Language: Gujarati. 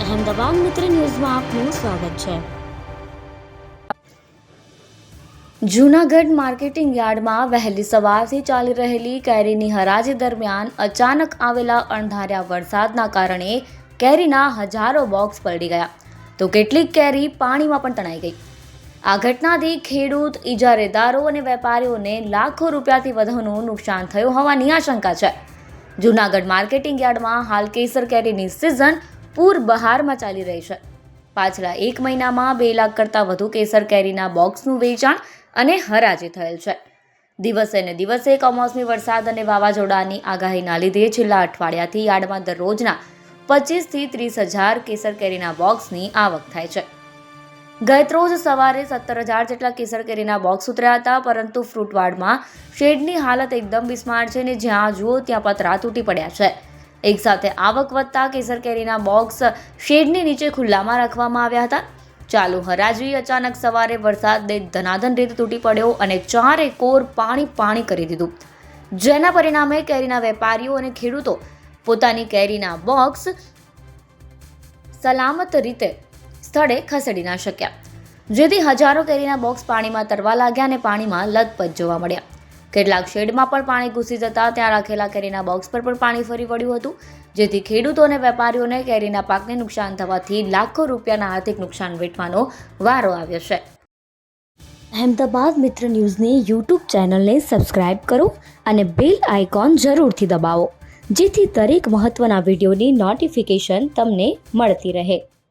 અહેમદાબાદ મિત્ર ન્યૂઝમાં આપનું સ્વાગત છે। જૂનાગઢ માર્કેટિંગ યાર્ડમાં વહેલી સવારથી ચાલી રહેલી કેરીની હરાજી દરમિયાન અચાનક આવેલા અણધાર્યા વરસાદના કારણે કેરીના હજારો બોક્સ પલળી ગયા તો કેટલીક કેરી પાણીમાં પણ તણાઈ ગઈ। આ ઘટનાથી ખેડૂત, ઇજારેદારો અને વેપારીઓને લાખો રૂપિયાથી વધુનું નુકસાન થયું હોવાની આશંકા છે। જૂનાગઢ માર્કેટિંગ યાર્ડમાં હાલ કેસર કેરીની સિઝન પૂર બહારમાં ચાલી રહી છે। પાછલા એક મહિનામાં 2 લાખ કરતાં વધુ કેસર કેરીના બોક્સનું વેચાણ અને હરાજી થયેલ છે। દિવસે ને દિવસે કમોસમી વરસાદ અને વાવાઝોડાની આગાહીના લીધે છેલ્લા અઠવાડિયાથી યાર્ડમાં દરરોજના 25 થી 30 હજાર કેસર કેરીના બોક્સની આવક થાય છે। ગત રોજ સવારે 17,000 જેટલા કેસર કેરીના બોક્સ ઉતર્યા હતા, પરંતુ ફ્રૂટવાડમાં શેડની હાલત એકદમ બિસ્માર છે અને જ્યાં જુઓ ત્યાં પતરા તૂટી પડ્યા છે। એક સાથે આવક વધતા કેસર કેરીના બોક્સ શેડની નીચે ખુલ્લામાં રાખવામાં આવ્યા હતા। ચાલુ હરાજી અચાનક સવારે વરસાદે ધનાધન રીતે તૂટી પડ્યો અને ચારે કોર પાણી કરી દીધું, જેના પરિણામે કેરીના વેપારીઓ અને ખેડૂતો પોતાની કેરીના બોક્સ સલામત રીતે સ્થળે ખસેડી ના શક્યા, જેથી હજારો કેરીના બોક્સ પાણીમાં તરવા લાગ્યા અને પાણીમાં લથપથ જોવા મળ્યા। કેટલાક શેડમાં પણ પાણી ઘૂસી જતા ત્યાં રાખેલા કેરીના બોક્સ પર પણ પાણી ફરી વળ્યું હતું, જેથી ખેડૂતો અને વેપારીઓને કેરીના પાકને નુકસાન થવાથી લાખો રૂપિયાના આર્થિક નુકસાન વેઠવાનો વારો આવ્યો છે। અહેમદાબાદ મિત્ર ન્યૂઝની યુટ્યુબ ચેનલને સબસ્ક્રાઇબ કરો અને બેલ આઇકોન જરૂરથી દબાવો, જેથી દરેક મહત્વના વિડીયોની નોટિફિકેશન તમને મળતી રહે।